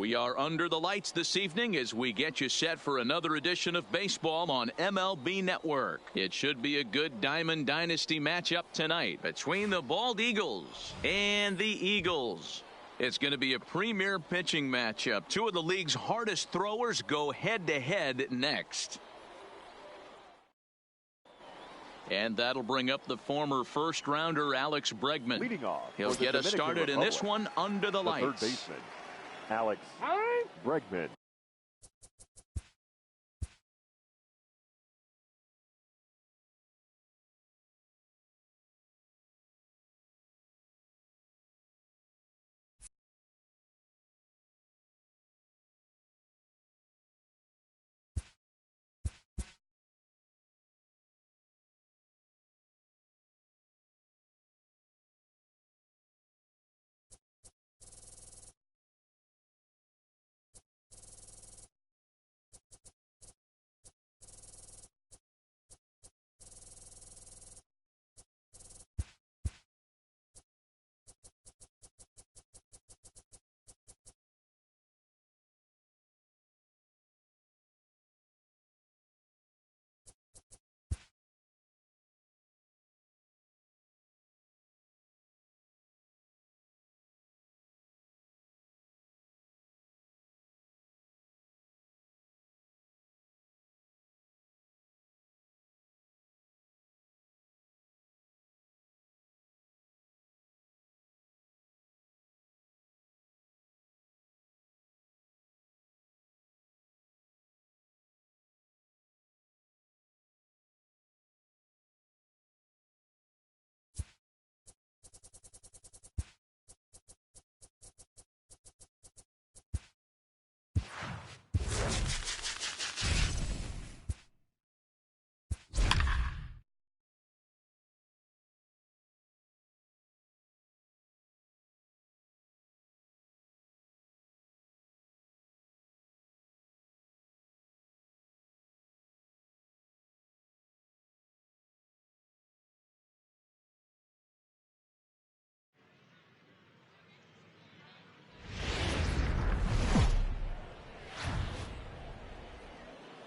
We are under the lights this evening as we get you set for another edition of baseball on MLB Network. It should be a good Diamond Dynasty matchup tonight between the Bald Eagles and the Eagles. It's going to be a premier pitching matchup. Two of the league's hardest throwers go head-to-head next. And that'll bring up the former first-rounder Alex Bregman. Leading off, he'll get us started in this one under the lights. Third baseman, Alex Bregman.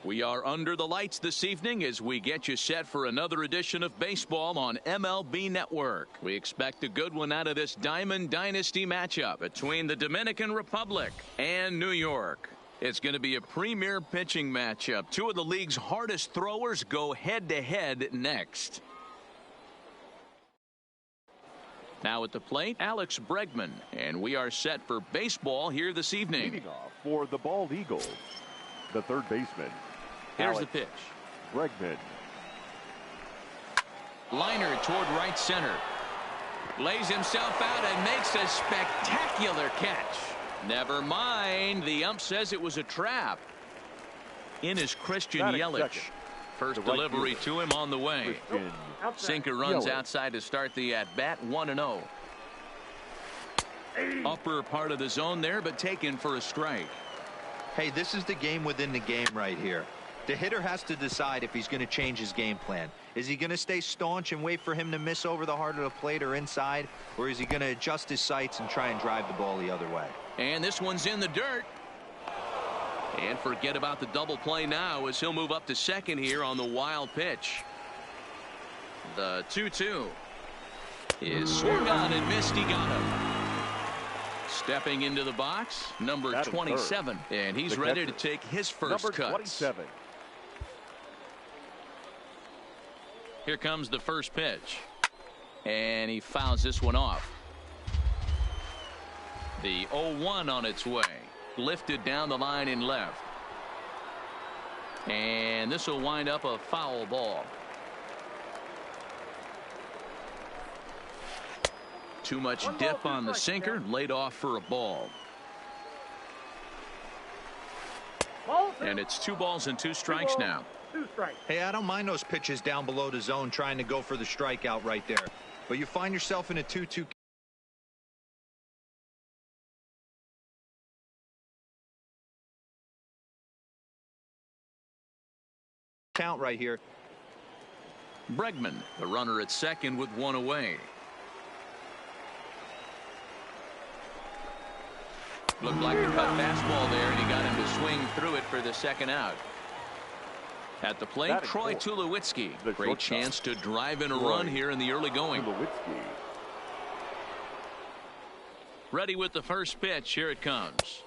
We are under the lights this evening as we get you set for another edition of baseball on MLB Network. We expect a good one out of this Diamond Dynasty matchup between the Dominican Republic and New York. It's going to be a premier pitching matchup. Two of the league's hardest throwers go head-to-head next. Now at the plate, Alex Bregman, and we are set for baseball here this evening. Leading off for the Bald Eagles, the third baseman. Here's Alex the pitch. Bregman. Liner toward right center. Lays himself out and makes a spectacular catch. Never mind. The ump says it was a trap. In is Christian Yelich. First delivery to him on the way. Sinker runs outside to start the at-bat, 1-0. Upper part of the zone there, but taken for a strike. Hey, this is the game within the game right here. The hitter has to decide if he's going to change his game plan. Is he going to stay staunch and wait for him to miss over the heart of the plate or inside? Or is he going to adjust his sights and try and drive the ball the other way? And this one's in the dirt. And forget about the double play now as he'll move up to second here on the wild pitch. The 2-2 is swung on and missed. He got him. Stepping into the box, number 27, and he's ready to take his first cut. 27. Here comes the first pitch, and he fouls this one off. The 0-1 on its way, lifted down the line in left, and this will wind up a foul ball. Too much dip on the sinker, laid off for a ball. And it's 2 balls and 2 strikes now. Hey, I don't mind those pitches down below the zone trying to go for the strikeout right there. But you find yourself in a 2-2 count right here. Bregman, the runner at second with 1 away. Looked like a cut fastball there, and he got him to swing through it for the second out. At the plate, Troy Tulowitzki. Great chance to drive in a run here in the early going. Ready with the first pitch. Here it comes.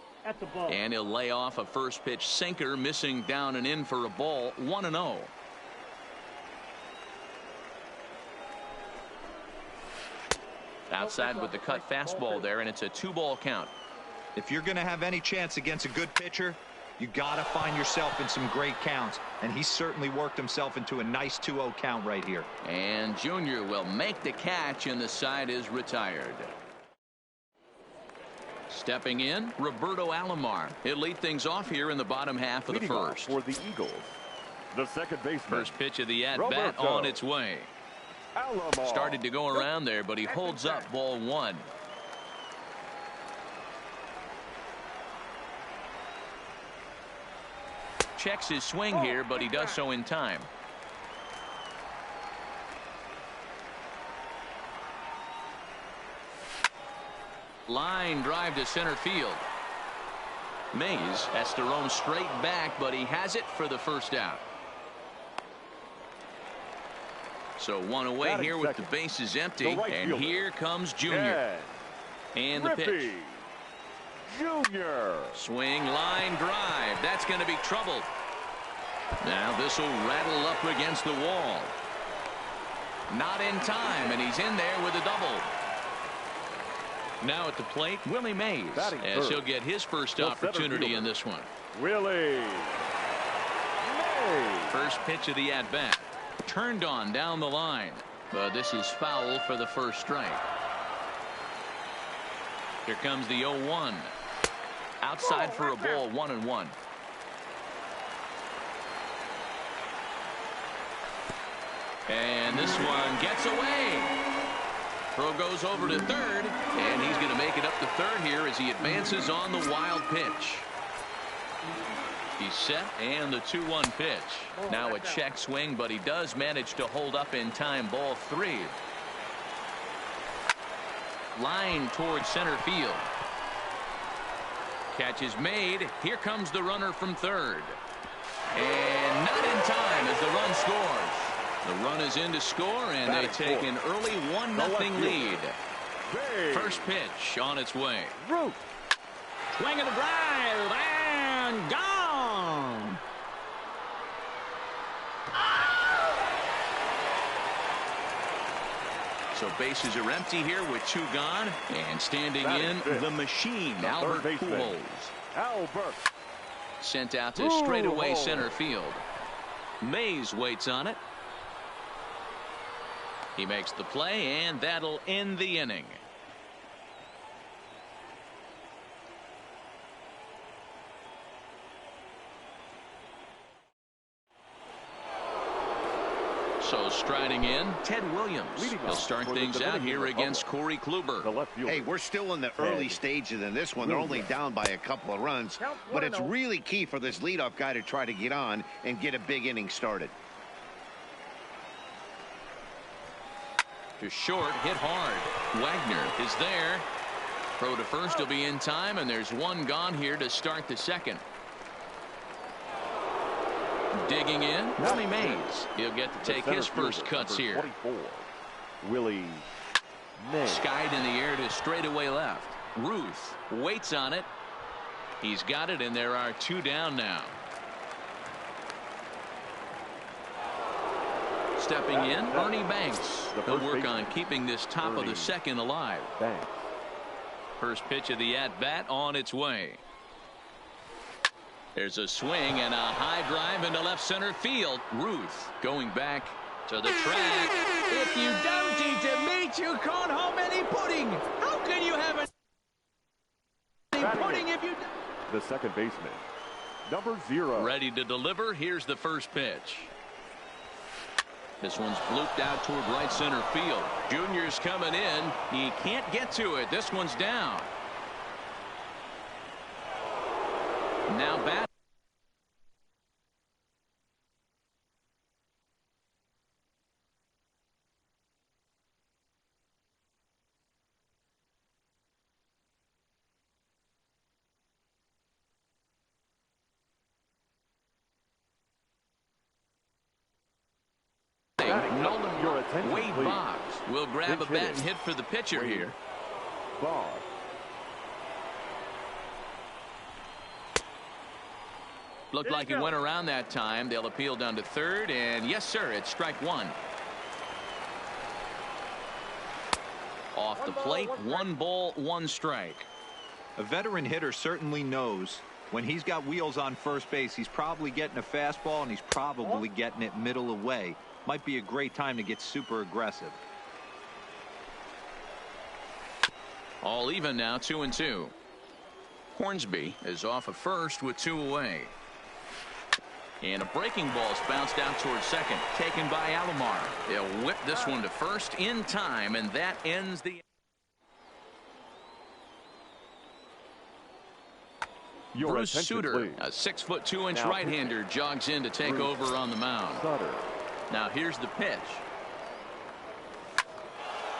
And he'll lay off a first pitch sinker, missing down and in for a ball. 1-0. Outside with the cut fastball there, and it's a 2-ball count. If you're going to have any chance against a good pitcher, you got to find yourself in some great counts, and he certainly worked himself into a nice 2-0 count right here. And Junior will make the catch, and the side is retired. Stepping in, Roberto Alomar. He'll lead things off here in the bottom half of the first. For the Eagles, the second baseman. First pitch of the at-bat on its way. Alomar. Started to go around there, but he holds up ball one. Checks his swing here, but he does so in time. Line drive to center field. Mays has to roam straight back, but he has it for the first out. So one away here with the bases empty, and here comes Junior. And the pitch. Junior. Swing, line drive. That's going to be trouble. Now this will rattle up against the wall. Not in time, and he's in there with a double. Now at the plate, Willie Mays, as he'll get his first opportunity in this one. Willie Mays. First pitch of the at-bat. Turned on down the line, but this is foul for the first strike. Here comes the 0-1. Outside for a ball, 1-1. And this one gets away. Throw goes over to third, and he's going to make it up to third here as he advances on the wild pitch. He's set, and the 2-1 pitch. Now a check swing, but he does manage to hold up in time. Ball three. Line towards center field. Catch is made. Here comes the runner from third. And not in time as the run scores. The run is in to score, and they take an early 1-0 lead. First pitch on its way. Swing and a drive, and gone. So bases are empty here with two gone, and standing in the machine, Albert Pujols. Sent out to straightaway center field. Mays waits on it. He makes the play, and that'll end the inning. So striding in, Ted Williams. He'll start things out here against Corey Kluber. Hey, we're still in the early stages in this one. They're only down by a couple of runs, but it's really key for this leadoff guy to try to get on and get a big inning started. To short, hit hard. Wagner is there. Throw to first will be in time, and there's one gone here to start the second. Digging in, Willie Mays. He'll get to take his first cuts here. Willie Mays. Skied in the air to straightaway left. Ruth waits on it. He's got it, and there are two down now. Stepping in, Ernie Banks. He'll work on keeping this top of the second alive. First pitch of the at-bat on its way. There's a swing and a high drive into left center field. Ruth going back to the track. If you don't eat the meat, you can't have any pudding. How can you have any pudding if you don't? The second baseman, number 0. Ready to deliver. Here's the first pitch. This one's blooped out toward right center field. Junior's coming in. He can't get to it. This one's down. Now back. Attention, Wade please. Boggs will grab a Pinch bat hitting. and hit for the pitcher Wade here. Boggs. Looked like he went around that time. They'll appeal down to third, and yes, sir, it's strike one. Off the plate, 1 ball, 1 strike. A veteran hitter certainly knows when he's got wheels on first base, he's probably getting a fastball, and he's probably getting it middle away. Might be a great time to get super aggressive. All even now, 2-2. Hornsby is off of first with 2 away. And a breaking ball is bounced out towards second, taken by Alomar. They'll whip this one to first in time, and that ends the... Bruce Sutter, a 6'2" right-hander, jogs in to take over on the mound. Now here's the pitch.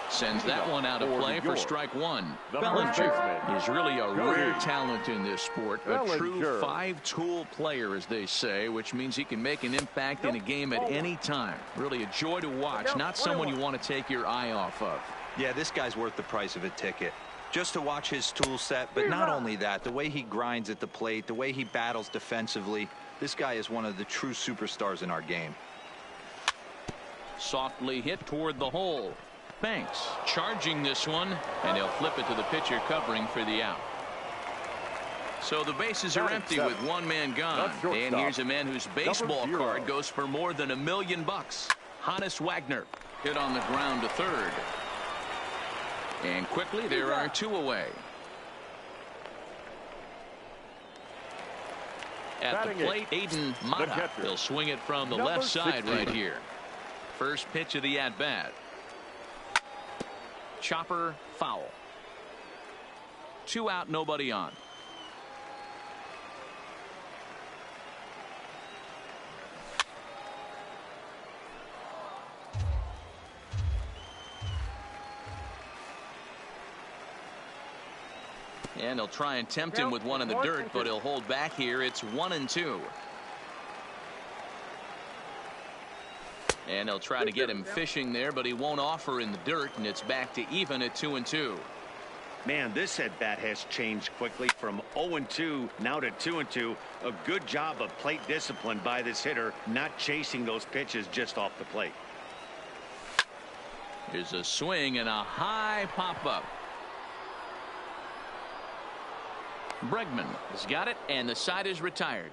Sends that one out of play for strike one. Bellinger is really a rare talent in this sport. A true 5-tool player, as they say, which means he can make an impact in a game at any time. Really a joy to watch, not someone you want to take your eye off of. Yeah, this guy's worth the price of a ticket. Just to watch his tool set, but not only that, the way he grinds at the plate, the way he battles defensively, this guy is one of the true superstars in our game. Softly hit toward the hole. Banks charging this one, and they'll flip it to the pitcher covering for the out. So the bases are empty with 1 man gone. And here's a man whose baseball card goes for more than $1 million. Hannes Wagner hit on the ground to third. And quickly there are 2 away. At the plate, Aiden Mata. He'll swing it from the left side right here. First pitch of the at-bat. Chopper foul. 2 out, nobody on. And he'll try and tempt him with one in the dirt, but he'll hold back here. It's 1-2. And they'll try to get him fishing there, but he won't offer in the dirt, and it's back to even at 2-2. Man, this at bat has changed quickly from 0-2 now to 2-2. A good job of plate discipline by this hitter, not chasing those pitches just off the plate. Here's a swing and a high pop up. Bregman has got it, and the side is retired.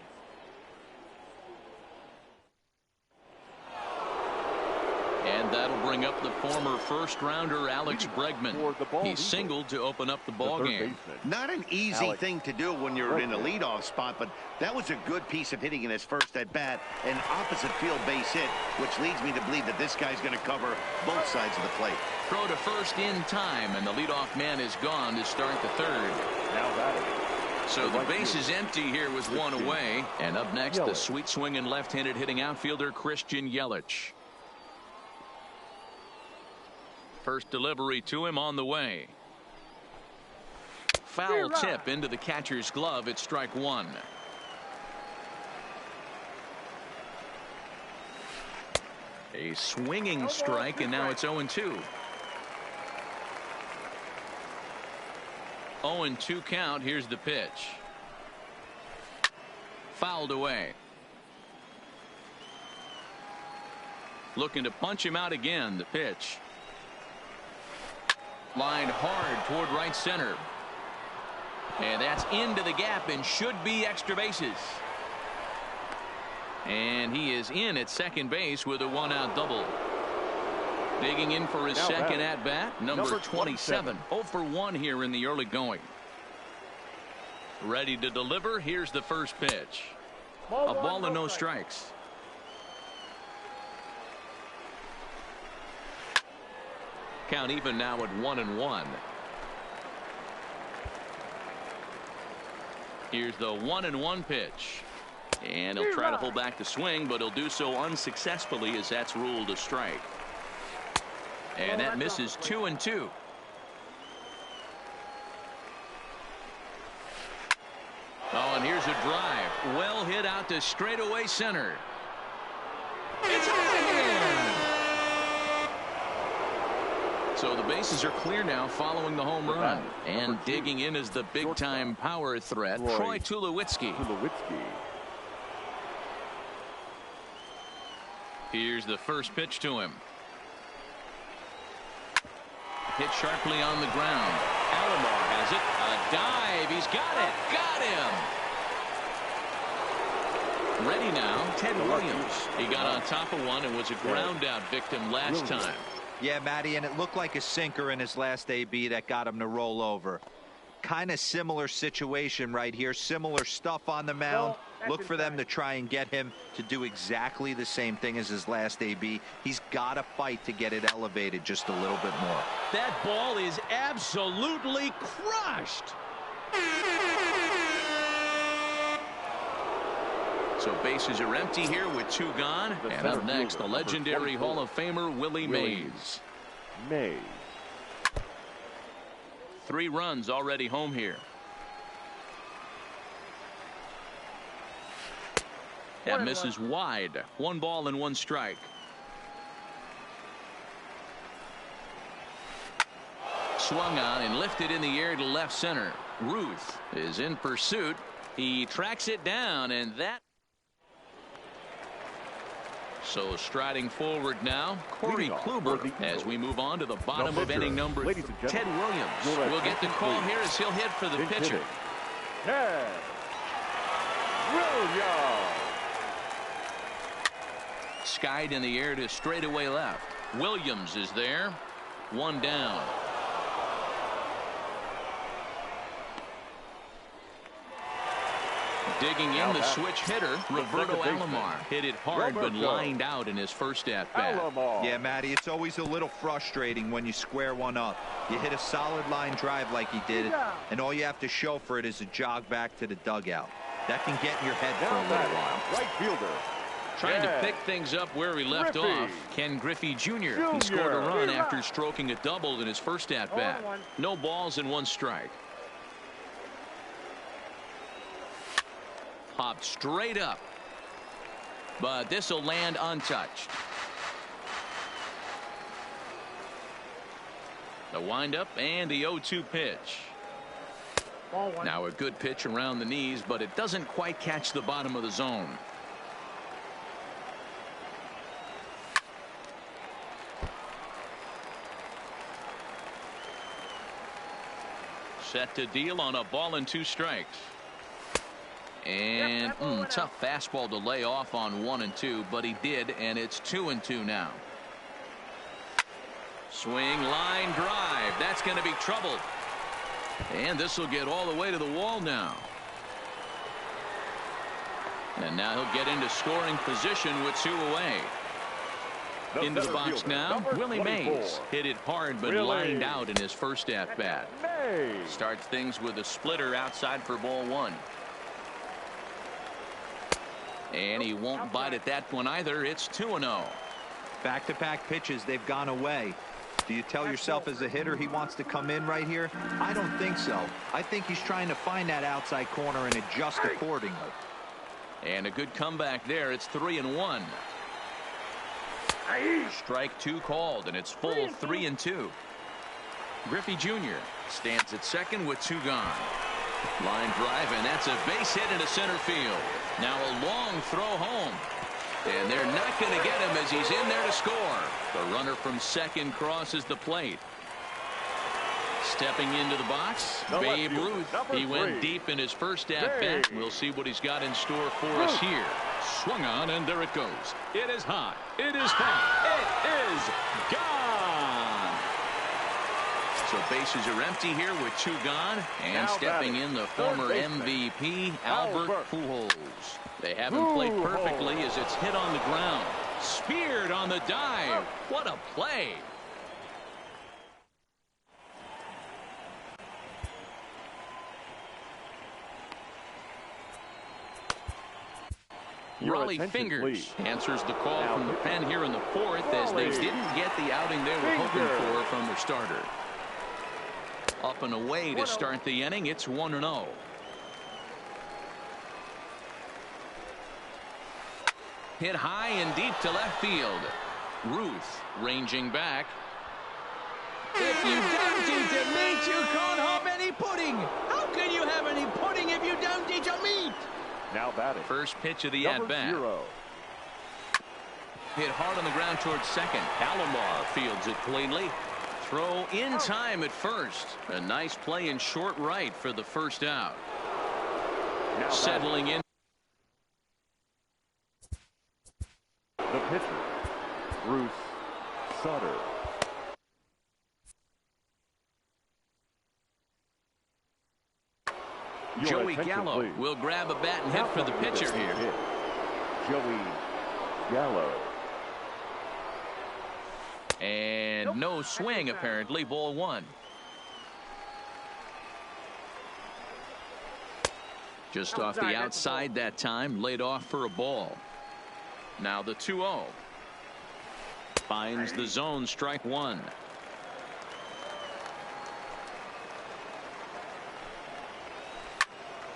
And that'll bring up the former first-rounder Alex Bregman. He singled to open up the ball game. Not an easy thing to do when you're in a leadoff spot, but that was a good piece of hitting in his first at-bat. An opposite field base hit, which leads me to believe that this guy's going to cover both sides of the plate. Throw to first in time, and the leadoff man is gone to start the third. Now batting. So the base is empty here with 1 away. And up next, the sweet swinging left-handed hitting outfielder Christian Yelich. First delivery to him on the way. Foul tip into the catcher's glove. It's strike one. A swinging strike, and now it's 0-2. 0-2 count. Here's the pitch. Fouled away. Looking to punch him out again. The pitch. Lined hard toward right center. And that's into the gap and should be extra bases. And he is in at second base with a 1-out double. Digging in for his second at-bat, number 27. 0 for 1 here in the early going. Ready to deliver. Here's the first pitch. A ball and no strikes. Count even now at 1-1. Here's the 1-1 pitch. And he'll try to hold back the swing, but he'll do so unsuccessfully as that's ruled a strike. And that misses 2-2. Oh, and here's a drive. Well hit out to straightaway center. It's out of here. So the bases are clear now following the home run. And digging in is the big-time power threat, Troy Tulowitzki. Here's the first pitch to him. Hit sharply on the ground. Alomar has it. A dive. He's got it. Got him. Ready now, Ted Williams. He got on top of one and was a ground out victim last time. Yeah, Matty, and it looked like a sinker in his last AB that got him to roll over. Kind of similar situation right here. Similar stuff on the mound. Look for them to try and get him to do exactly the same thing as his last AB. He's got to fight to get it elevated just a little bit more. That ball is absolutely crushed. So bases are empty here with 2 gone. And up next, the legendary Hall of Famer Willie Mays. 3 runs already home here. That misses wide. 1 ball and 1 strike. Swung on and lifted in the air to left center. Ruth is in pursuit. He tracks it down, and that. So striding forward now, Corey Kluber, as we move on to the bottom of inning number. Ted Williams will get the call here as he'll hit for the pitcher. Ted Williams. Skied in the air to straightaway left. Williams is there. 1 down. Digging in the switch hitter, Roberto Alomar. Hit it hard but lined out in his first at-bat. Yeah, Matty, it's always a little frustrating when you square one up. You hit a solid line drive like he did, and all you have to show for it is a jog back to the dugout. That can get in your head for a little while. Right fielder. Trying to pick things up where he left off. Ken Griffey Jr. He scored a run after stroking a double in his first at-bat. No balls and 1 strike. Popped straight up. But this will land untouched. The windup and the 0-2 pitch. Now a good pitch around the knees, but it doesn't quite catch the bottom of the zone. Set to deal on a ball and 2 strikes. And tough fastball to lay off on 1 and 2, but he did, and it's 2 and 2 now. Swing, line drive. That's going to be trouble. And this will get all the way to the wall now. And now he'll get into scoring position with 2 away. Into the box now, Willie Mays. Hit it hard but lined out in his first at-bat. Starts things with a splitter outside for ball 1. And he won't bite at that one either. It's 2-0. Back-to-back pitches, they've gone away. Do you tell yourself as a hitter he wants to come in right here? I don't think so. I think he's trying to find that outside corner and adjust accordingly. And a good comeback there. It's 3-1. Strike 2 called, and it's full 3-2. Griffey Jr. stands at second with 2 gone. Line drive, and that's a base hit into center field. Now a long throw home. And they're not going to get him as he's in there to score. The runner from second crosses the plate. Stepping into the box, Babe Ruth. He went deep in his first at-bat. We'll see what he's got in store for us here. Swung on, and there it goes. It is hot. It is fine. It is gone. So bases are empty here with 2 gone. And stepping in the former MVP, Albert Pujols. They haven't played perfectly as it's hit on the ground. Speared on the dive. What a play. Raleigh Fingers answers the call from the pen here in the 4th as they didn't get the outing they were hoping for from their starter. Up and away to start the inning. It's 1-0. Hit high and deep to left field. Ruth ranging back. If you don't eat a meat, you can't have any pudding. How can you have any pudding if you don't eat a meat? Now batting. First pitch of the Number at-bat. 0. Hit hard on the ground towards second. Alomar fields it cleanly. Throw in time at first. A nice play in short right for the first out. Now Settling in. the pitcher, Bruce Sutter. Your Joey attention, Gallo please. will grab a bat and hit Now for the coming to pitcher the here. hit, Joey Gallo. And no swing, apparently. Ball 1. Just off the outside that time. Laid off for a ball. Now the 2-0. Finds the zone. Strike 1.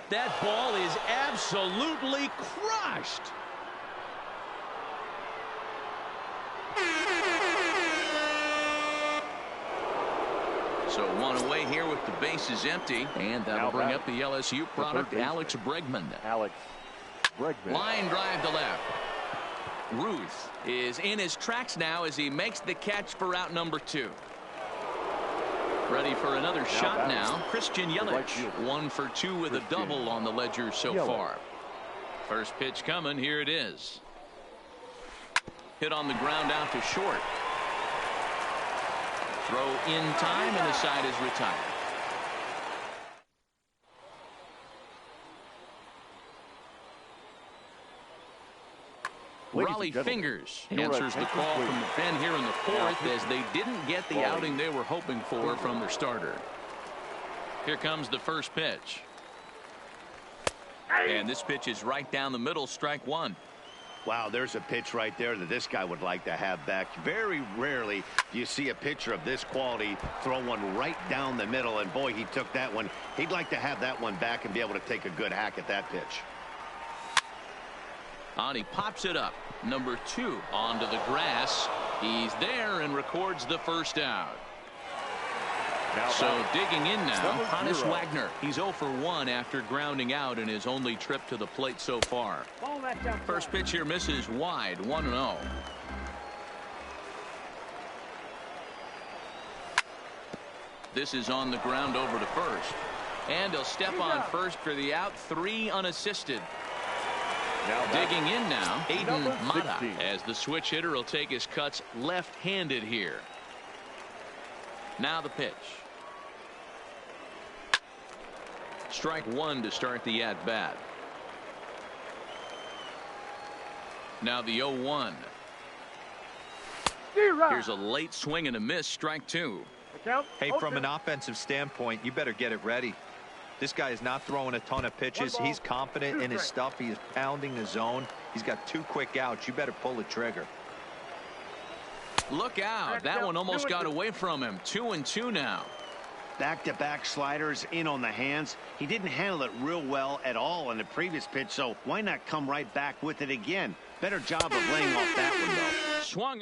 That ball is absolutely crushed. So one away here with the bases empty. And that'll Now bring back. up the LSU product, baseman. Alex Bregman. Alex Bregman. Line drive to left. Ruth is in his tracks now as he makes the catch for out number 2. Ready for another shot batting. now. Christian The right Yelich, fielder. 1 for 2 with a Christian double on the ledger so Yelich. far. First pitch coming. Here it is. Hit on the ground out to short. Throw in time, and the side is retired. Ladies Raleigh and gentlemen, Fingers your answers the attention, call please. from the pen here in the 4th as they didn't get the Raleigh outing they were hoping for from their starter. Here comes the first pitch. And this pitch is right down the middle. Strike 1. Wow, there's a pitch right there that this guy would like to have back. Very rarely do you see a pitcher of this quality throw one right down the middle, and boy, he took that one. He'd like to have that one back and be able to take a good hack at that pitch. On he pops it up. Number 2 onto the grass. He's there and records the first out. Now So batting. digging in now, Number Hannes 0. Wagner. He's 0 for 1 after grounding out in his only trip to the plate so far. First pitch here misses wide. 1-0. This is on the ground over to first. And he'll step on first for the out. 3 unassisted. Now batting. Digging in now, Aiden Number Mata, 16. as the switch hitter will take his cuts left-handed here. Now the pitch. Strike 1 to start the at-bat. Now the 0-1. Here's a late swing and a miss. Strike 2. Hey, from an offensive standpoint, you better get it ready. This guy is not throwing a ton of pitches. He's confident in his stuff. He is pounding the zone. He's got 2 quick outs. You better pull the trigger. Look out. That one almost got away from him. 2-2 now. Back-to-back sliders in on the hands. He didn't handle it real well at all in the previous pitch, so why not come right back with it again? Better job of laying off that one, though. Swung.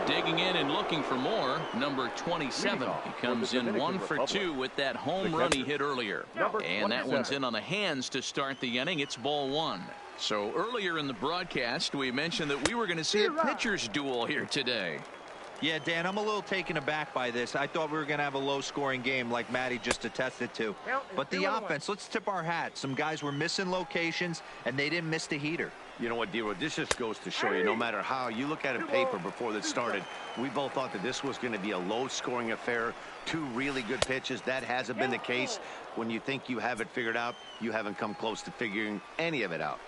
Digging in and looking for more. Number 27. He comes in 1 for 2 with that home run he hit earlier. And that one's in on the hands to start the inning. It's ball 1. So earlier in the broadcast, we mentioned that we were going to see a pitcher's duel here today. Yeah, Dan, I'm a little taken aback by this. I thought we were going to have a low-scoring game like Matty just attested to. But the offense, let's tip our hat. Some guys were missing locations, and they didn't miss the heater. You know what, D-Roy, this just goes to show you, no matter how you look at it paper before this started, we both thought that this was going to be a low-scoring affair. 2 really good pitches. That hasn't been the case. When you think you have it figured out, you haven't come close to figuring any of it out.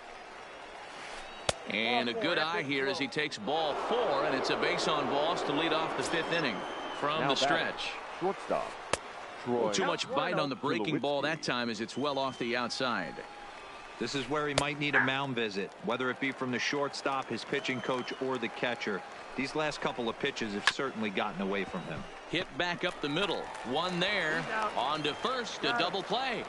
And a good eye here as he takes ball 4, and it's a base on balls to lead off the 5th inning from Now the batting. stretch. Shortstop. Troy. Too much bite on the breaking ball that time as it's well off the outside. This is where he might need a mound visit, whether it be from the shortstop, his pitching coach, or the catcher. These last couple of pitches have certainly gotten away from him. Hit back up the middle. 1 there. On to first. A double play.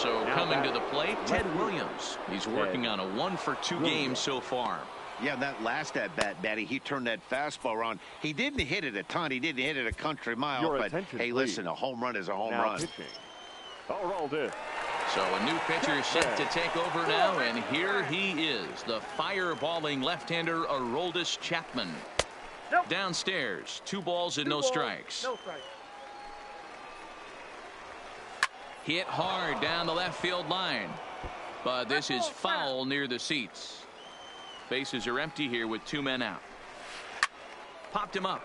So coming to the plate, Ted Williams. He's working on a 1-for-2 game so far. Yeah, that last at-bat, Batty, he turned that fastball on. He didn't hit it a ton. He didn't hit it a country mile. Your but, attention, hey, please. listen, a home run is a home Now run. pitching. Aroldis. So a new pitcher set to take over now, and here he is, the fireballing left-hander Aroldis Chapman. Downstairs, 2 balls and no strikes. Hit hard down the left field line, but this is foul near the seats. Bases are empty here with 2 men out. Popped him up.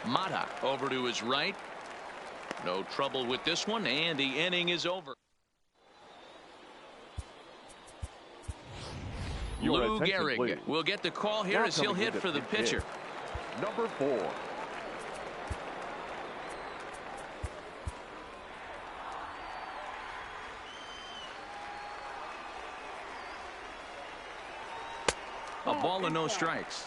Mata over to his right. No trouble with this one, and the inning is over. Lou Gehrig will get the call here as he'll hit for the pitcher. Number 4. A ball and no strikes.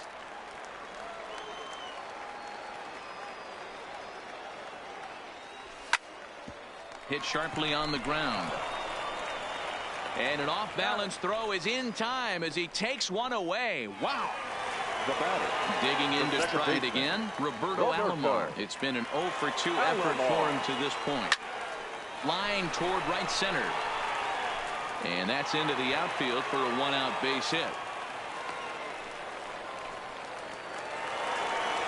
Hit sharply on the ground. And an off-balance throw is in time as he takes one away. Wow. The batter. Digging in to try it again, Roberto Alomar. It's been an 0-for-2 effort for him to this point. Line toward right center. And that's into the outfield for a 1-out base hit.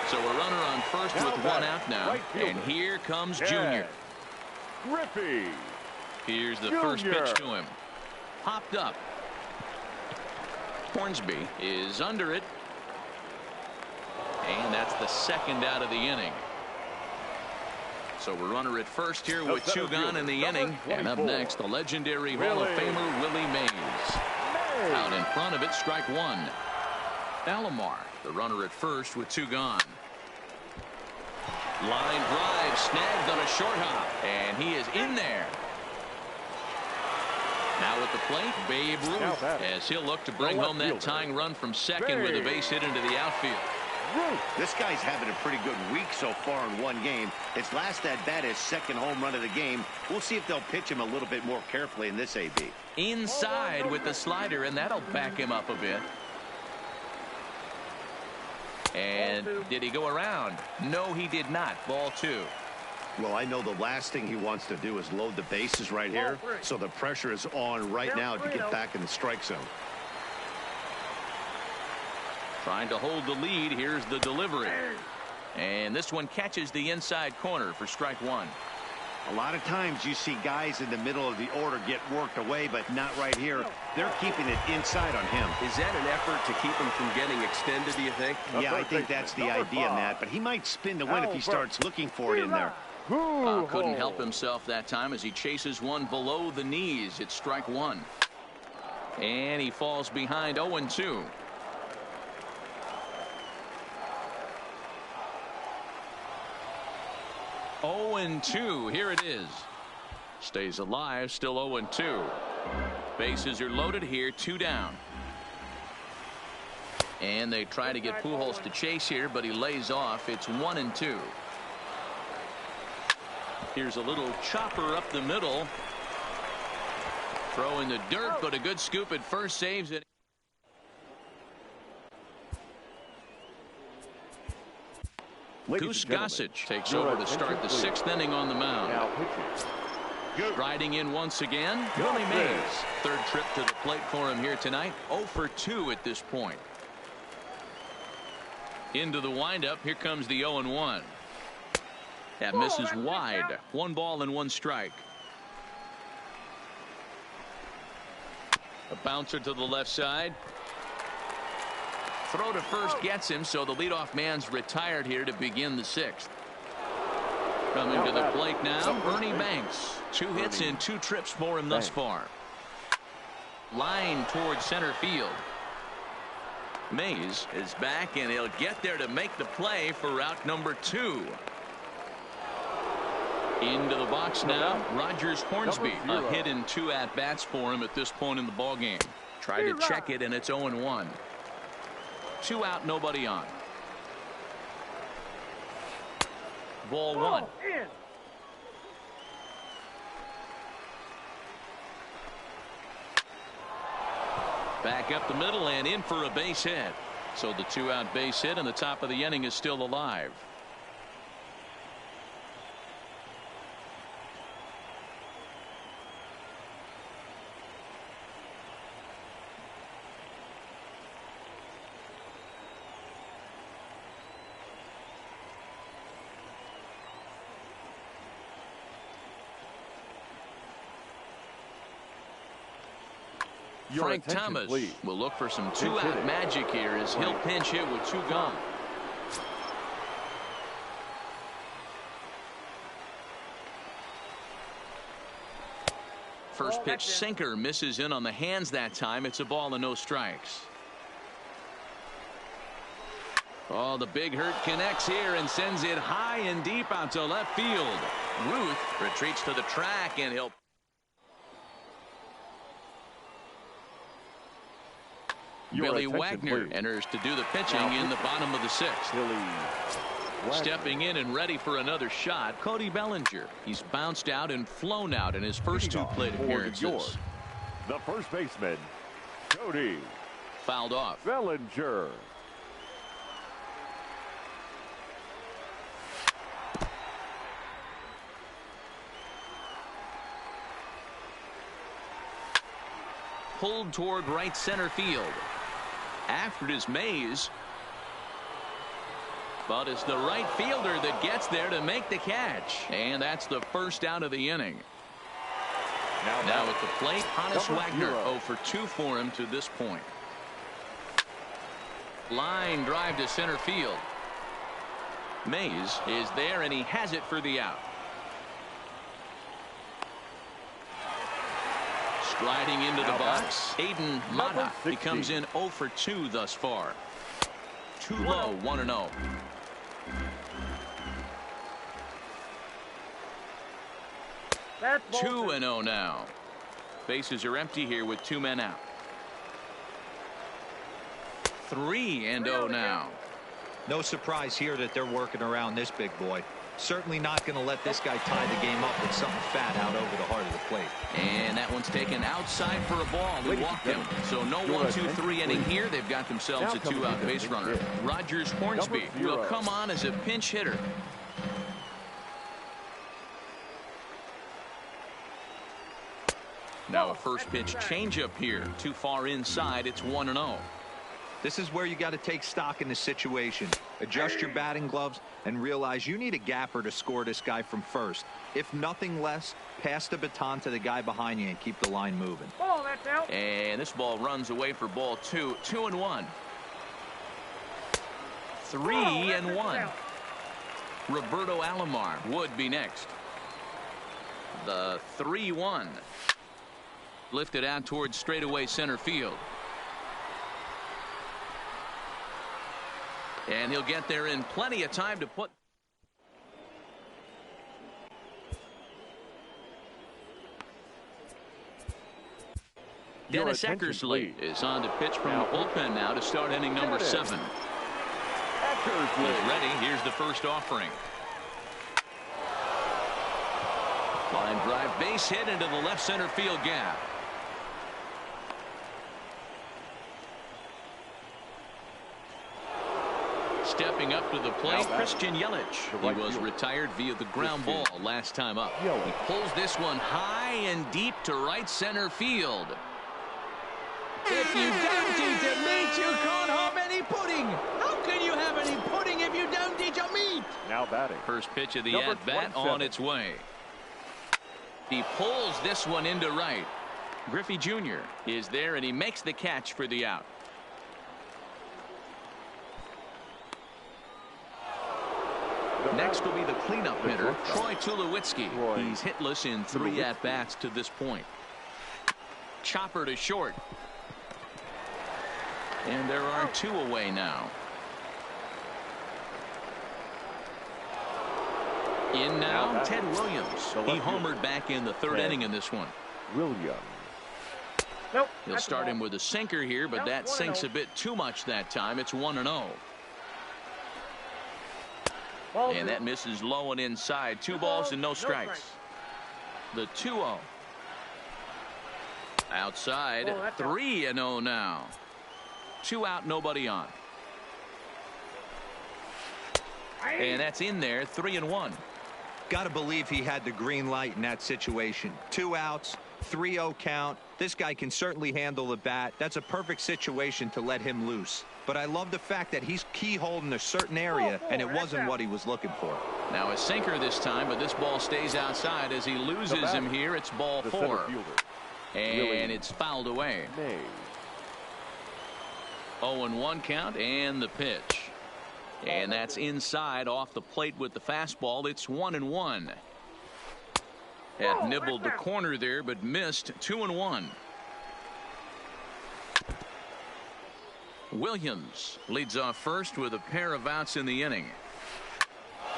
So a runner on first with 1 out now. And here comes Junior. Griffey. Here's the first pitch to him. Popped up. Hornsby is under it. And that's the 2nd out of the inning. So a runner at first here with 2 gone in the inning. And up next, the legendary Hall of Famer Willie Mays. Out in front of it, strike 1. Alomar, the runner at first with 2 gone. Line drive snagged on a short hop, and he is in there. Now at the plate, Babe Ruth, as he'll look to bring home that tying run from second with a base hit into the outfield. This guy's having a pretty good week so far in 1 game. His last at-bat is 2nd home run of the game. We'll see if they'll pitch him a little bit more carefully in this AB. Inside with the slider, and that'll back him up a bit. And did he go around? No, he did not. Ball 2. Well, I know the last thing he wants to do is load the bases right here. So the pressure is on right now to get back in the strike zone. Trying to hold the lead. Here's the delivery. And this one catches the inside corner for strike 1. A lot of times you see guys in the middle of the order get worked away, but not right here. They're keeping it inside on him. Is that an effort to keep him from getting extended, do you think? Yeah, I think that's the idea, Matt. But he might spin to win if he starts looking for it in there. Couldn't help himself that time as he chases one below the knees. It's strike 1. And he falls behind 0-2. Oh, 0-2. Here it is. Stays alive. Still 0-2. Bases are loaded here. 2 down. And they try to get Pujols to chase here, but he lays off. It's 1-2. Here's a little chopper up the middle. Throw in the dirt, but a good scoop at first saves it. Goose Gossage takes over to start the 6th inning on the mound. Striding in once again, Willie Mays. 3rd trip to the plate for him here tonight. 0-for-2 at this point. Into the windup. Here comes the 0-1. That misses wide. 1 ball and 1 strike. A bouncer to the left side. Throw to first gets him, so the leadoff man's retired here to begin the 6th. Coming to the plate now, Ernie Banks. 2 hits in 2 trips for him thus far. Line towards center field. Mays is back, and he'll get there to make the play for route number 2. Into the box now, Rogers Hornsby. A hit in 2 at-bats for him at this point in the ballgame. Tried to check it, and it's 0-1. 2 out, nobody on. Ball 1. Back up the middle and in for a base hit. So the 2-out base hit and the top of the inning is still alive. Frank Thomas please. will look for some 2-out magic here as he'll pinch hit with 2 gone. First pitch sinker misses in on the hands that time. It's a ball and no strikes. Oh, the big hurt connects here and sends it high and deep out to left field. Ruth retreats to the track and he'll. Billy Wagner enters to do the pitching in the bottom of the 6th. Stepping in and ready for another shot, Cody Bellinger. He's bounced out and flown out in his first 2 plate appearances. The first baseman, Cody. Fouled off. Bellinger. Pulled toward right center field. After it is Mays. But it's the right fielder that gets there to make the catch. And that's the first out of the inning. Now at the plate, Hannes Wagner 0 for 2 for him to this point. Line drive to center field. Mays is there and he has it for the out. Striding into the box, Aiden Mata. He comes in 0 for 2 thus far. Too low, 1-0. That's 2-0 now. Bases are empty here with 2 men out. 3-0 now. No surprise here that they're working around this big boy. Certainly not going to let this guy tie the game up with something fat out over the heart of the plate. And that one's taken outside for a ball. They walked him. So no 1-2-3 inning here. They've got themselves a 2-out base runner. Rogers Hornsby will come on as a pinch hitter. Now a first pitch changeup here. Too far inside. It's 1-0. This is where you got to take stock in the situation. Adjust your batting gloves and realize you need a gapper to score this guy from first. If nothing less, pass the baton to the guy behind you and keep the line moving. ball. That's out. And this ball runs away for ball 2. 2-1. 3-1. Roberto Alomar would be next. The 3-1. Lifted out towards straightaway center field. And he'll get there in plenty of time to put. Dennis Eckersley is on to pitch from the bullpen now to start inning number 7. He's ready. Here's the first offering. Line drive base hit into the left center field gap. Stepping up to the plate, Christian Yelich. He was retired via the ground ball last time up. He pulls this one high and deep to right center field. If you don't eat the meat, you can't have any pudding. How can you have any pudding if you don't eat your meat? Now batting. First pitch of the at-bat on its way. He pulls this one into right. Griffey Jr. is there and he makes the catch for the out. Next will be the cleanup hitter, Troy Tulowitzki. He's hitless in 3 at-bats to this point. Chopper to short. And there are 2 away now. In now, Ted Williams. He homered back in the 3rd inning in this one. Williams. Nope. He'll start him with a sinker here, but that sinks a bit too much that time. It's 1-0. And that misses low and inside. 2 balls and no strikes. The 2-0. Outside, 3-0 now. 2 out, nobody on. And that's in there, 3-1. Got to believe he had the green light in that situation. 2 outs, 3-0 count. This guy can certainly handle the bat. That's a perfect situation to let him loose. But I love the fact that he's keyholed in a certain area, and it wasn't what he was looking for. Now a sinker this time, but this ball stays outside as he loses him here. It's ball 4. And it's fouled away. 0-1 count and the pitch. And that's inside off the plate with the fastball. It's 1-1. Had nibbled the corner there, but missed. 2-1. Williams leads off first with a pair of outs in the inning.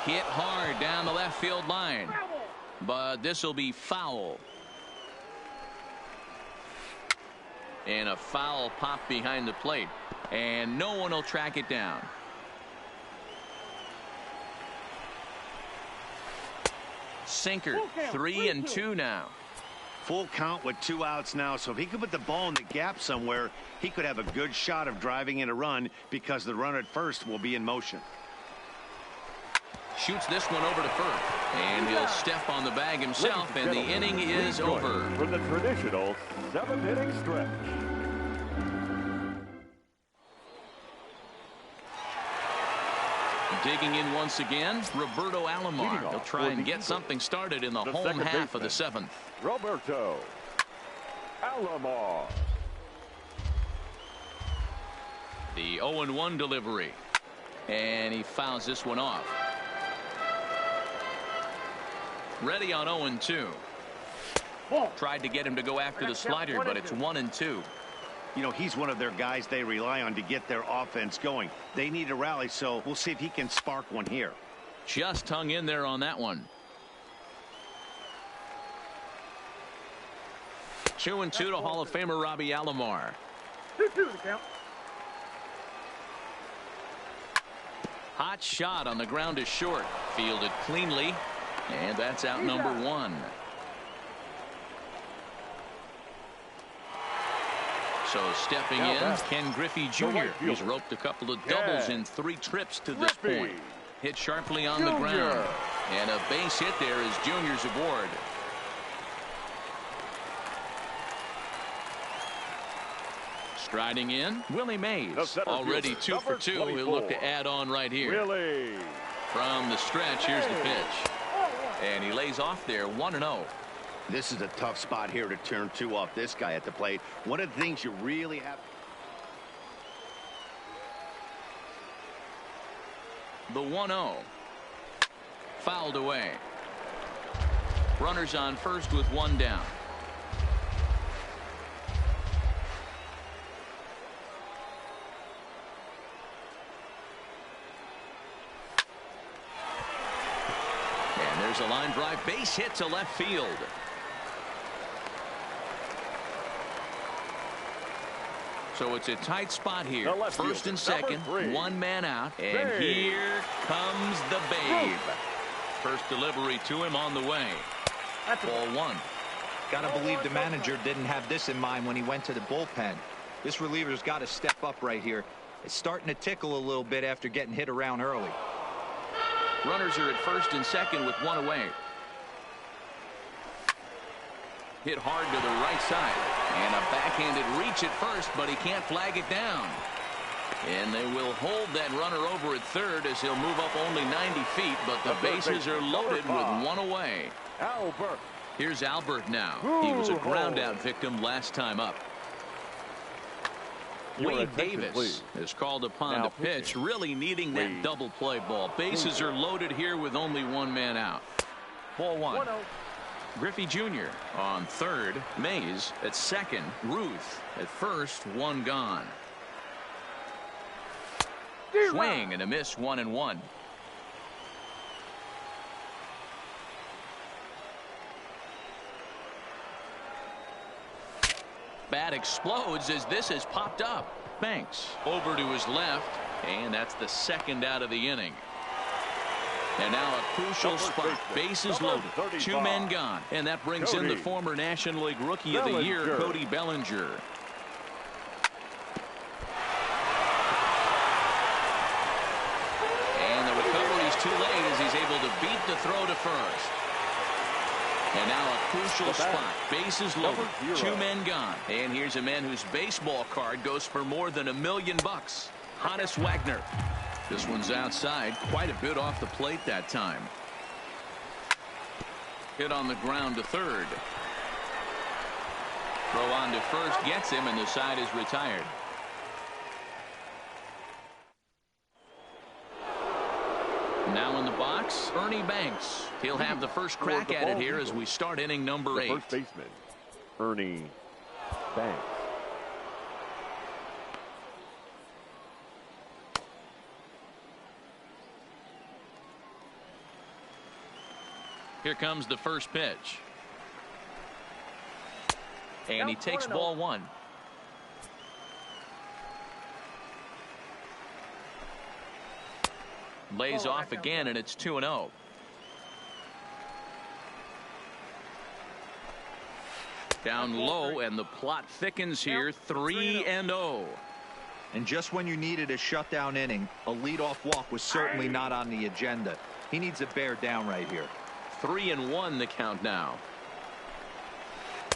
Hit hard down the left field line, but this will be foul. And a foul pop behind the plate, and no one will track it down. Sinker, 3-2 now. Full count with 2 outs now, so if he could put the ball in the gap somewhere, he could have a good shot of driving in a run because the runner at first will be in motion. Shoots this one over to first, and he'll step on the bag himself, and the inning is over. For the traditional 7th-inning stretch. Digging in once again, Roberto Alomar. He'll try and get something started in the home half of the 7th. Roberto Alomar. The 0-1 delivery, and he fouls this one off. Ready on 0-2. Tried to get him to go after the slider, but it's 1-2. You know, he's one of their guys they rely on to get their offense going. They need a rally, so we'll see if he can spark one here. Just hung in there on that one. 2-2 to Hall of Famer Robbie Alomar. 2-2 the count. Hot shot on the ground is short. Fielded cleanly, and that's out number 1. So stepping in, Ken Griffey Jr. He's roped a couple of doubles in 3 trips to this point. Hit sharply on the ground. And a base hit there is Junior's aboard. Striding in, Willie Mays. Already 2 for 2. He'll look to add on right here. From the stretch, here's the pitch. And he lays off there, 1-0. This is a tough spot here to turn 2 off this guy at the plate. One of the things you really have. The 1-0. Fouled away. Runners on first with 1 down. And there's a line drive base hit to left field. So it's a tight spot here. First and second, 1 man out, and here comes the Babe. First delivery to him on the way. Ball 1. Gotta believe the manager didn't have this in mind when he went to the bullpen. This reliever's got to step up right here. It's starting to tickle a little bit after getting hit around early. Runners are at first and second with 1 away. Hit hard to the right side, and a backhanded reach at first, but he can't flag it down. And they will hold that runner over at third as he'll move up only 90 feet, but the bases are loaded with 1 away. Albert. Here's Albert now. He was a ground out victim last time up. Wade Davis is called upon to pitch, really needing that double play ball. Bases are loaded here with only 1 man out. Ball 1. Griffey Jr. on third, Mays at second, Ruth at first, 1 gone. Swing and a miss, 1-1. Bat explodes as this has popped up. Banks over to his left, and that's the 2nd out of the inning. And now a crucial spot. Bases loaded. 2 men gone. And that brings in the former National League Rookie of the Year, Cody Bellinger. And the recovery's too late as he's able to beat the throw to first. And now a crucial spot. Bases loaded. 2 men gone. And here's a man whose baseball card goes for more than $1 million. Hannes Wagner. This one's outside. Quite a bit off the plate that time. Hit on the ground to third. Throw on to first gets him, and the side is retired. Now in the box, Ernie Banks. He'll have the first crack at it here as we start inning number 8. First baseman, Ernie Banks. Here comes the first pitch. And he takes ball 1. Lays off again, and it's 2-0. Down low, and the plot thickens here. 3-0. And just when you needed a shutdown inning, a leadoff walk was certainly not on the agenda. He needs to bear down right here. 3-1 the count now.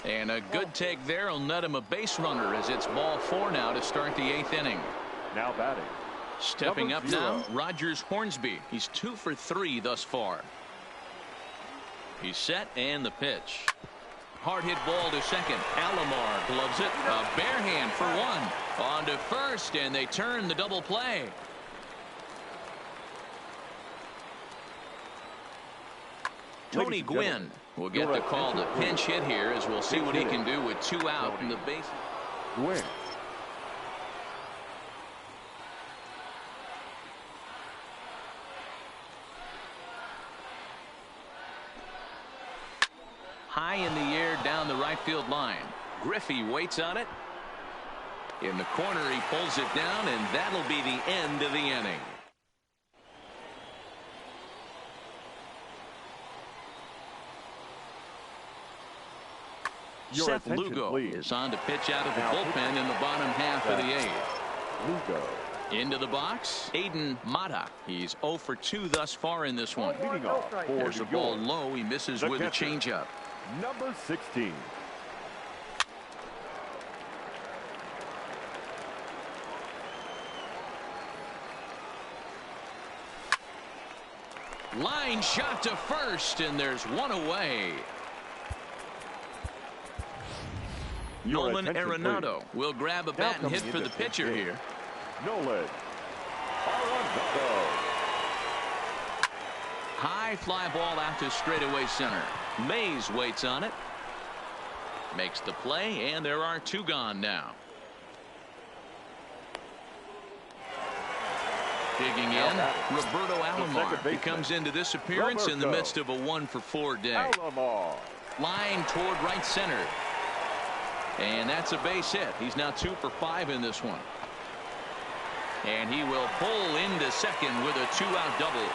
And a good take there will net him a base runner as it's ball 4 now to start the 8th inning. Now batting. Stepping up now, Rogers Hornsby. He's 2 for 3 thus far. He's set, and the pitch. Hard hit ball to second. Alomar gloves it. A bare hand for 1. On to first, and they turn the double play. Tony Gwynn will get the call to pinch hit here, as we'll see what he can do with 2 out in the base. Gwynn. High in the air down the right field line. Griffey waits on it. In the corner, he pulls it down, and that'll be the end of the inning. Seth Lugo is on to pitch out of the bullpen in the bottom half of the 8th. Lugo. Into the box, Aiden Mata. He's 0 for 2 thus far in this one. Leading off for There's a ball low. He misses with a changeup. Number 16. Line shot to first, and there's 1 away. Nolan Arenado will grab a bat and hit for the pitcher here. Nolan Arenado. High fly ball out to straightaway center. Mays waits on it. Makes the play, and there are 2 gone now. Digging in, Roberto Alomar. He comes into this appearance in the midst of a 1 for 4 day. Alomar. Line toward right center. And that's a base hit. He's now 2 for 5 in this one. And he will pull into second with a 2-out double.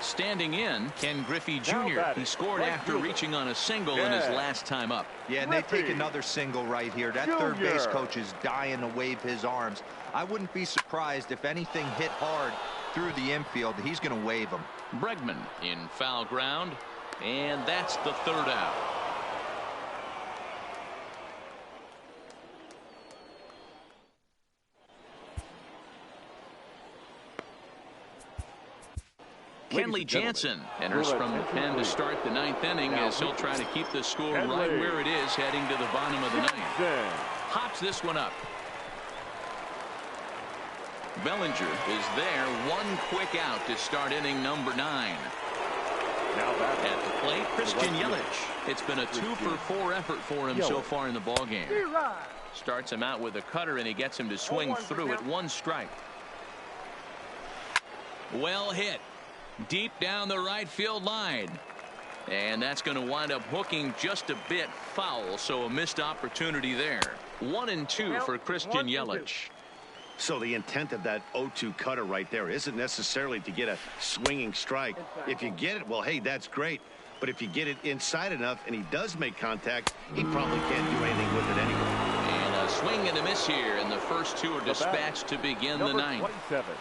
Standing in, Ken Griffey Jr. He scored after reaching on a single in his last time up. Yeah, and they take another single right here. That third base coach is dying to wave his arms. I wouldn't be surprised if anything hit hard through the infield. He's going to wave them. Bregman in foul ground, and that's the 3rd out. Kenley Jansen enters from the pen to start the 9th inning as he'll try to keep the score right where it is heading to the bottom of the 9th. Hops this one up. Bellinger is there. 1 quick out to start inning number 9. At the plate, Christian Yelich. It's been a 2 for 4 effort for him so far in the ballgame. Starts him out with a cutter, and he gets him to swing through it. 1 strike. Well hit. Deep down the right field line. And that's going to wind up hooking just a bit foul, so a missed opportunity there. 1-2 for Christian Yelich. So the intent of that 0-2 cutter right there isn't necessarily to get a swinging strike. If you get it, well, hey, that's great. But if you get it inside enough and he does make contact, he probably can't do anything with it anyway. And a swing and a miss here, and the first two are dispatched to begin the ninth. 27.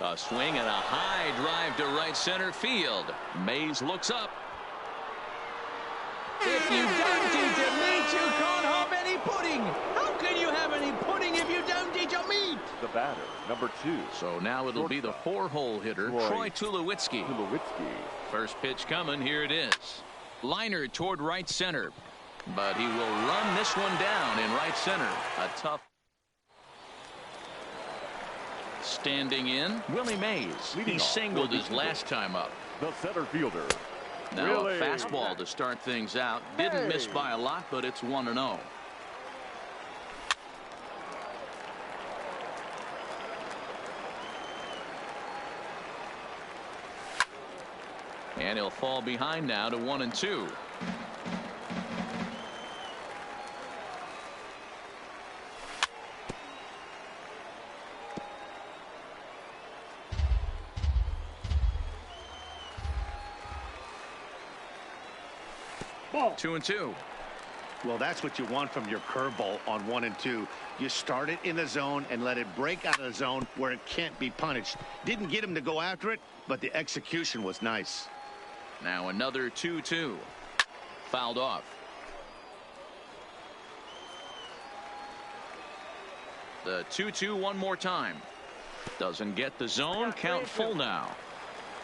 A swing and a high drive to right center field. Mays looks up. If you don't eat your meat, you can't have any pudding. How can you have any pudding if you don't eat your meat? The batter, number 2. So now it'll be the 4-hole hitter, Troy Tulowitzki. First pitch coming. Here it is. Liner toward right center. But he will run this one down in right center. A tough. Standing in, Willie Mays. He singled his last time up. The center fielder. Now a fastball to start things out. Didn't miss by a lot, but it's 1-0. And he'll fall behind now to 1-2. Ball. 2-2. Well, that's what you want from your curveball on 1 and 2. You start it in the zone and let it break out of the zone where it can't be punished. Didn't get him to go after it, but the execution was nice. Now another 2-2. Fouled off. The 2-2 one more time. Doesn't get the zone. Count full now.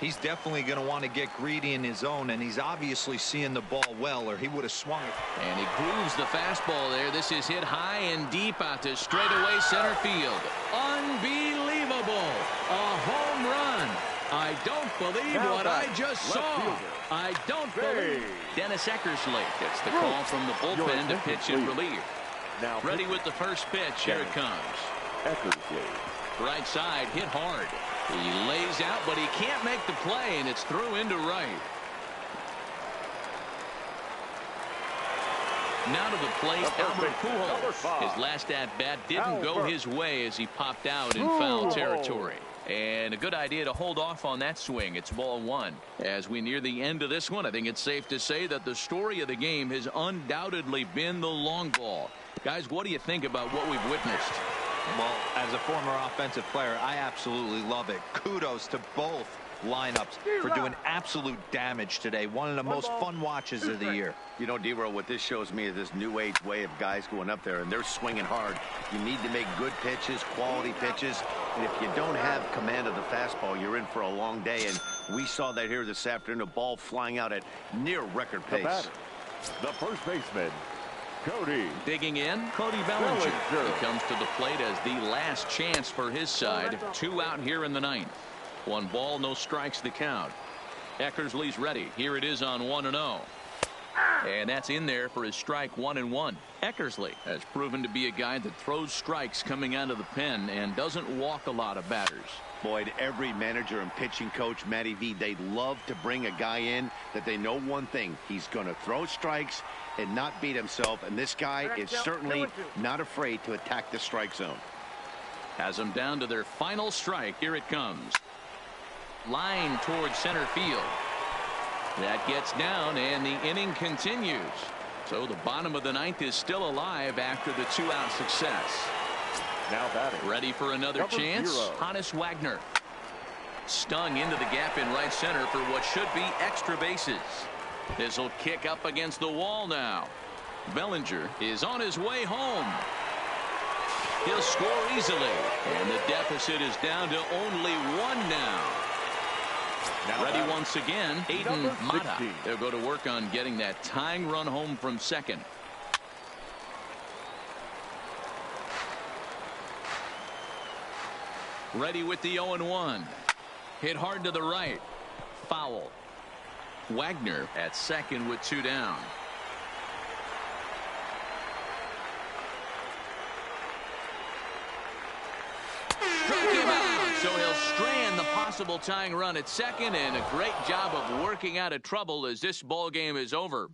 He's definitely going to want to get greedy in his zone, and he's obviously seeing the ball well, or he would have swung it. And he grooves the fastball there. This is hit high and deep out to straightaway center field. Unbelievable. A home run. I don't believe what I just saw. I don't believe. Dennis Eckersley gets the call from the bullpen to pitch in relief. Now ready with the first pitch. Here it comes. Eckersley. Right side, hit hard. He lays out, but he can't make the play, and it's through into right. Now to the plate, Albert Pujols. His last at-bat didn't go his way as he popped out in foul territory. And a good idea to hold off on that swing. It's ball 1. As we near the end of this one, I think it's safe to say that the story of the game has undoubtedly been the long ball. Guys, what do you think about what we've witnessed? Well, as a former offensive player, I absolutely love it. Kudos to both lineups for doing absolute damage today. One of the most fun watches of the year. You know, D-Roll, what this shows me is this new age way of guys going up there, and they're swinging hard. You need to make good pitches, quality pitches, and if you don't have command of the fastball, you're in for a long day, and we saw that here this afternoon, a ball flying out at near record pace. The first baseman, Cody. Digging in, Cody Bellinger. He comes to the plate as the last chance for his side. 2 out here in the 9th. 1 ball, no strikes the count. Eckersley's ready. Here it is on 1-0. And that's in there for his strike 1-1. Eckersley has proven to be a guy that throws strikes coming out of the pen and doesn't walk a lot of batters. Boyd, every manager and pitching coach, Matty V, they love to bring a guy in that they know one thing. He's going to throw strikes and not beat himself. And this guy is certainly not afraid to attack the strike zone. Has them down to their final strike. Here it comes. Line towards center field. That gets down, and the inning continues. So the bottom of the 9th is still alive after the 2-out success. Now batting. Ready for another chance. Hannes Wagner. Stung into the gap in right center for what should be extra bases. This will kick up against the wall now. Bellinger is on his way home. He'll score easily, and the deficit is down to only 1 now. Ready once again, Aiden Mata. They'll go to work on getting that tying run home from second. Ready with the 0-1. Hit hard to the right. Foul. Wagner at second with 2 down. Struck him out, so he'll strand the possible tying run at second, and a great job of working out of trouble as this ball game is over.